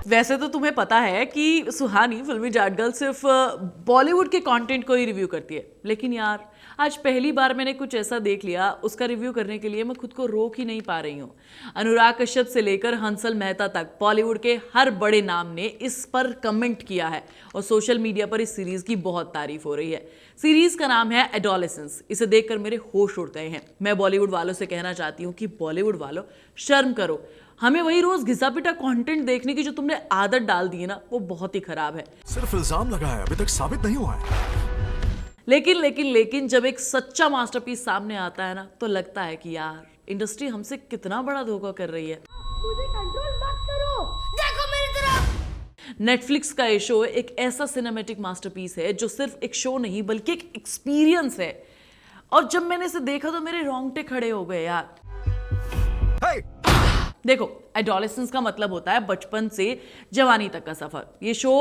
वैसे तो तुम्हें पता है कि सुहानी फिल्मी जाट गर्ल सिर्फ बॉलीवुड के कंटेंट को ही रिव्यू करती है, लेकिन यार आज पहली बार मैंने कुछ ऐसा देख लिया, उसका रिव्यू करने के लिए मैं खुद को रोक ही नहीं पा रही हूँ। अनुराग कश्यप से लेकर हंसल मेहता तक बॉलीवुड के हर बड़े नाम ने इस पर कमेंट किया है और सोशल मीडिया पर इस सीरीज की बहुत तारीफ हो रही है। सीरीज का नाम है एडोलेसेंस। इसे देखकर मेरे होश उड़ गए हैं। मैं बॉलीवुड वालों से कहना चाहती हूँ कि बॉलीवुड वालों शर्म करो, हमें वही रोज घिसा पिटा कंटेंट देखने की जो तुमने आदत डाल दी है ना, वो बहुत ही खराब है। सिर्फ इल्जाम लगा है, अभी तक साबित नहीं हुआ है। लेकिन जब एक सच्चा मास्टरपीस सामने आता है ना, तो लगता है कि यार इंडस्ट्री हमसे कितना बड़ा धोखा कर रही है। मुझे कंट्रोल मत करो, देखो मेरी तरफ। नेटफ्लिक्स का ये शो एक ऐसा सिनेमैटिक मास्टरपीस है जो सिर्फ एक शो नहीं बल्कि एक एक्सपीरियंस है। और जब मैंने इसे देखा तो मेरे रोंगटे खड़े हो गए यार। Hey! देखो, एडोलेसेंस का मतलब होता है बचपन से जवानी तक का सफर। ये शो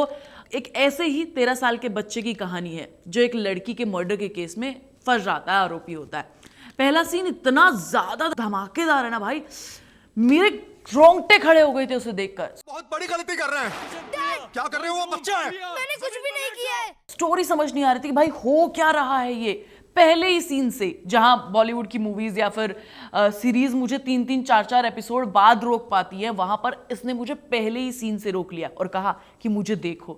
एक ऐसे ही 13 साल के बच्चे की कहानी है जो एक लड़की के मर्डर के केस में फंस जाता है, आरोपी होता है। पहला सीन इतना ज्यादा धमाकेदार है ना भाई, मेरे रोंगटे खड़े हो गए थे उसे देखकर। बहुत बड़ी गलती कर रहे हैं। क्या कर रहे हो, वो बच्चा है। मैंने कुछ भी नहीं किया है। स्टोरी समझ नहीं आ रही थी कि भाई हो क्या रहा है ये। पहले ही सीन से, जहां बॉलीवुड की मूवीज या फिर सीरीज मुझे 3-3, 4-4 एपिसोड बाद रोक पाती है, वहां पर इसने मुझे पहले ही सीन से रोक लिया और कहा कि मुझे देखो।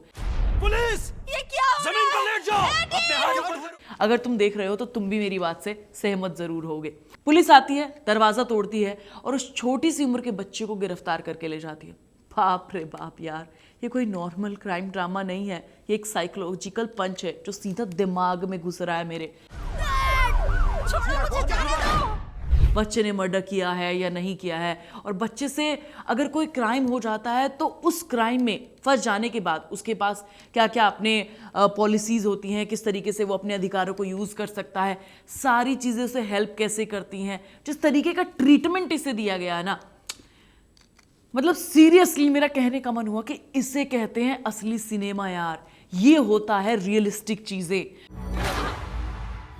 पुलिस! ये क्या हो जमीन रहा पर लेट जाओ। अपने हाथ ऊपर। अगर तुम देख रहे हो तो तुम भी मेरी बात से सहमत जरूर होगे। पुलिस आती है, दरवाजा तोड़ती है और उस छोटी सी उम्र के बच्चे को गिरफ्तार करके ले जाती है। बाप रे बाप यार, ये कोई नॉर्मल क्राइम ड्रामा नहीं है, ये एक साइकोलॉजिकल पंच है जो सीधा दिमाग में घुस रहा है मेरे। मुझे जाने दो। बच्चे ने मर्डर किया है या नहीं किया है, और बच्चे से अगर कोई क्राइम हो जाता है तो उस क्राइम में फंस जाने के बाद उसके पास क्या क्या अपने पॉलिसीज होती हैं, किस तरीके से वो अपने अधिकारों को यूज़ कर सकता है, सारी चीज़ें उसे हेल्प कैसे करती हैं, जिस तरीके का ट्रीटमेंट इसे दिया गया है ना, मतलब सीरियसली मेरा कहने का मन हुआ कि इसे कहते हैं असली सिनेमा यार। ये होता है रियलिस्टिक चीज़ें।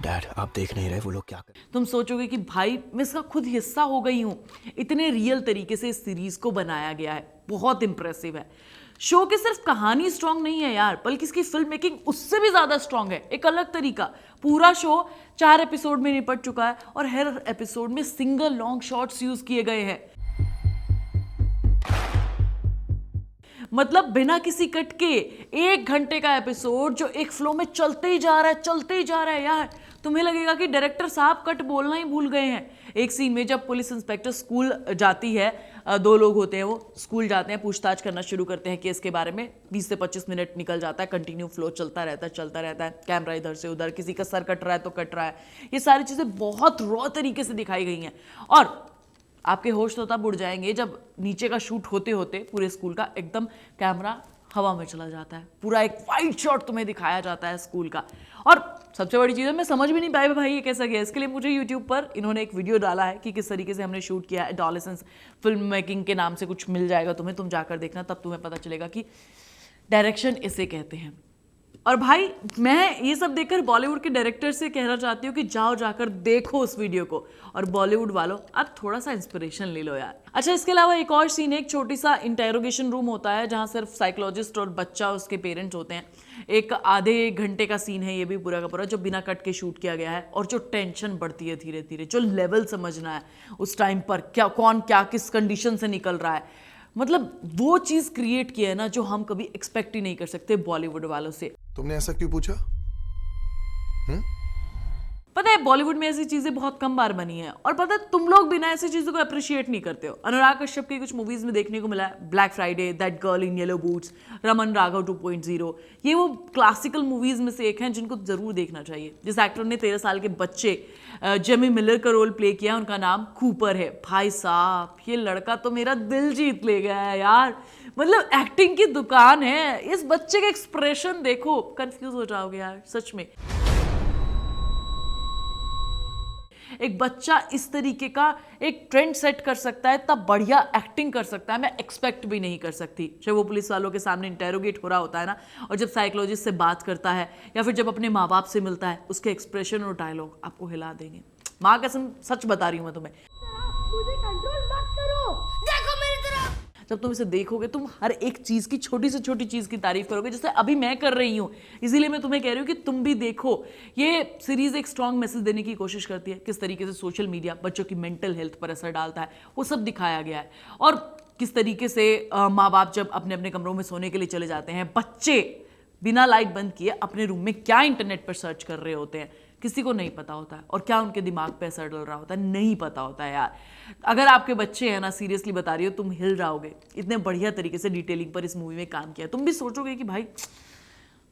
डैड, आप देख नहीं रहे वो लोग क्या कर रहे हैं। तुम सोचोगे कि भाई मैं इसका खुद हिस्सा हो गई हूं। इतने रियल तरीके से इस सीरीज को बनाया गया है, बहुत इंप्रेसिव है। शो की सिर्फ कहानी स्ट्रांग नहीं है यार, बल्कि इसकी फिल्म मेकिंग उससे भी ज्यादा स्ट्रांग है। एक अलग तरीका, पूरा शो 4 एपिसोड में निपट चुका है और हर एपिसोड में सिंगल लॉन्ग शॉट्स यूज किए गए हैं। मतलब बिना किसी कट के 1 घंटे का एपिसोड जो एक फ्लो में चलते ही जा रहा है यार। तुम्हें लगेगा कि डायरेक्टर साहब कट बोलना ही भूल गए हैं। एक सीन में जब पुलिस इंस्पेक्टर स्कूल जाती है, 2 लोग होते हैं, वो स्कूल जाते हैं, पूछताछ करना शुरू करते हैं केस के बारे में। 20 से 25 मिनट निकल जाता है, कंटिन्यू फ्लो चलता रहता है। कैमरा इधर से उधर, किसी का सर कट रहा है तो कट रहा है। ये सारी चीज़ें बहुत रॉ तरीके से दिखाई गई हैं। और आपके होश तो तब उड़ जाएंगे जब नीचे का शूट होते होते पूरे स्कूल का एकदम कैमरा हवा में चला जाता है, पूरा एक वाइड शॉट तुम्हें दिखाया जाता है स्कूल का। और सबसे बड़ी चीज़ है, मैं समझ भी नहीं पाई भाई ये कैसा गया। इसके लिए मुझे यूट्यूब पर इन्होंने एक वीडियो डाला है कि किस तरीके से हमने शूट किया है। एडोलेसेंस फिल्म मेकिंग के नाम से कुछ मिल जाएगा तुम्हें, तुम जाकर देखना, तब तुम्हें पता चलेगा कि डायरेक्शन इसे कहते हैं। और भाई मैं ये सब देखकर बॉलीवुड के डायरेक्टर से कहना चाहती हूँ कि जाओ जाकर देखो उस वीडियो को, और बॉलीवुड वालों आप थोड़ा सा इंस्पिरेशन ले लो यार। अच्छा, इसके अलावा एक और सीन है, एक छोटी सा इंटेरोगेशन रूम होता है जहाँ सिर्फ साइकोलॉजिस्ट और बच्चा उसके पेरेंट्स होते हैं। एक आधे घंटे का सीन है ये भी पूरा का पूरा, जो बिना कट के शूट किया गया है। और जो टेंशन बढ़ती है धीरे धीरे, जो लेवल समझना है उस टाइम पर कौन क्या किस कंडीशन से निकल रहा है, मतलब वो चीज़ क्रिएट की है ना जो हम कभी एक्सपेक्ट ही नहीं कर सकते बॉलीवुड वालों से। तुमने ऐसा क्यों पूछा? पता है बॉलीवुड में ऐसी चीजें बहुत कम बार बनी है, और पता है तुम लोग बिना ऐसी चीजों को अप्रिशिएट नहीं करते हो। अनुराग कश्यप की कुछ मूवीज में देखने को मिला है, black Friday, that girl in yellow boots, Raman Raghav 2.0। ये वो क्लासिकल मूवीज में से एक हैं जिनको जरूर देखना चाहिए। जिस एक्टर ने 13 साल के बच्चे जेमी मिलर का रोल प्ले किया, उनका नाम कूपर है। भाई साहब, ये लड़का तो मेरा दिल जीत ले गया है यार। मतलब एक्टिंग की दुकान है। इस बच्चे का एक्सप्रेशन देखो, कंफ्यूज हो जाओगे यार सच में। एक बच्चा इस तरीके का एक ट्रेंड सेट कर सकता है, तब बढ़िया एक्टिंग कर सकता है, मैं एक्सपेक्ट भी नहीं कर सकती। जब वो पुलिस वालों के सामने इंटेरोगेट हो रहा होता है ना, और जब साइकोलॉजिस्ट से बात करता है, या फिर जब अपने माँ बाप से मिलता है, उसके एक्सप्रेशन और डायलॉग आपको हिला देंगे। माँ कसम सच बता रही हूँ मैं तुम्हें। मुझे कंट्रोल मत करो, देखो मेरी तरफ। जब तुम इसे देखोगे तुम हर एक चीज की, छोटी से छोटी चीज की तारीफ करोगे, जैसे अभी मैं कर रही हूँ। इसीलिए मैं तुम्हें कह रही हूँ कि तुम भी देखो। ये सीरीज एक स्ट्रॉन्ग मैसेज देने की कोशिश करती है, किस तरीके से सोशल मीडिया बच्चों की मेंटल हेल्थ पर असर डालता है, वो सब दिखाया गया है। और किस तरीके से माँ बाप जब अपने अपने कमरों में सोने के लिए चले जाते हैं, बच्चे बिना लाइट बंद किए अपने रूम में क्या इंटरनेट पर सर्च कर रहे होते हैं, किसी को नहीं पता होता है। और क्या उनके दिमाग पे असर डल रहा होता है, नहीं पता होता है यार। अगर आपके बच्चे हैं ना, सीरियसली बता रही हो, तुम हिल जाओगे। इतने बढ़िया तरीके से डिटेलिंग पर इस मूवी में काम किया, तुम भी सोचोगे कि भाई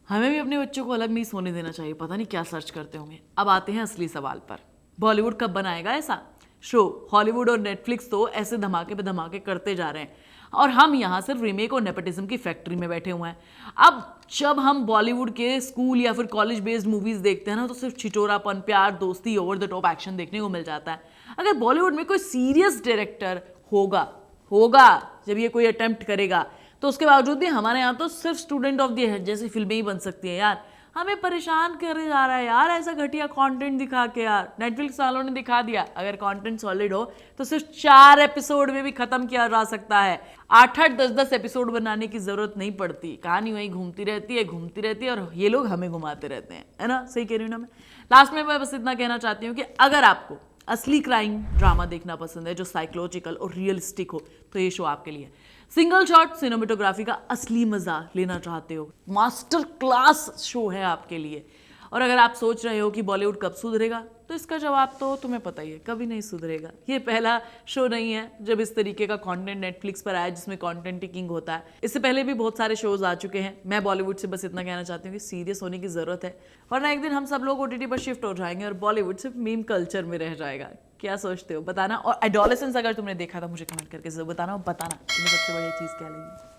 हमें भी अपने बच्चों को अलग नहीं सोने देना चाहिए, पता नहीं क्या सर्च करते होंगे। अब आते हैं असली सवाल पर, बॉलीवुड कब बनाएगा ऐसा शो? हॉलीवुड और नेटफ्लिक्स तो ऐसे धमाके पे धमाके करते जा रहे हैं और हम यहाँ सिर्फ रीमेक और नेपोटिज्म की फैक्ट्री में बैठे हुए हैं। अब जब हम बॉलीवुड के स्कूल या फिर कॉलेज बेस्ड मूवीज देखते हैं ना, तो सिर्फ छिटोरापन, प्यार, दोस्ती, ओवर द टॉप एक्शन देखने को मिल जाता है। अगर बॉलीवुड में कोई सीरियस डायरेक्टर होगा जब ये कोई अटेम्प्ट करेगा, तो उसके बावजूद भी हमारे यहाँ तो सिर्फ स्टूडेंट ऑफ द ईयर जैसी फिल्में ही बन सकती हैं यार। हमें परेशान करे जा रहा है यार ऐसा घटिया कंटेंट दिखा के। यार नेटफ्लिक्स वालों ने दिखा दिया, अगर कंटेंट सॉलिड हो तो सिर्फ 4 एपिसोड में भी खत्म किया जा सकता है। 8-8, 10-10 एपिसोड बनाने की जरूरत नहीं पड़ती, कहानी वही घूमती रहती है और ये लोग हमें घुमाते रहते हैं, है ना? सही कह रही हूँ ना मैं? लास्ट में मैं बस इतना कहना चाहती हूँ कि अगर आपको असली क्राइम ड्रामा देखना पसंद है जो साइकोलॉजिकल और रियलिस्टिक हो, तो ये शो आपके लिए। सिंगल शॉट सिनेमेटोग्राफी का असली मजा लेना चाहते हो, मास्टर क्लास शो है आपके लिए। और अगर आप सोच रहे हो कि बॉलीवुड कब सुधरेगा, तो इसका जवाब तो तुम्हें पता ही है, कभी नहीं सुधरेगा। ये पहला शो नहीं है जब इस तरीके का कंटेंट नेटफ्लिक्स पर आया जिसमें कंटेंट टिकिंग होता है। इससे पहले भी बहुत सारे शोज आ चुके हैं। मैं बॉलीवुड से बस इतना कहना चाहती हूँ कि सीरियस होने की जरूरत है, वरना एक दिन हम सब लोग OTT पर शिफ्ट हो जाएंगे और बॉलीवुड सिर्फ मीम कल्चर में रह जाएगा। क्या सोचते हो बताना। और एडोलेसेंस अगर तुमने देखा था मुझे कमेंट करके जरूर बताना, और बताना तुम्हें सबसे बड़ी चीज़ क्या लगी।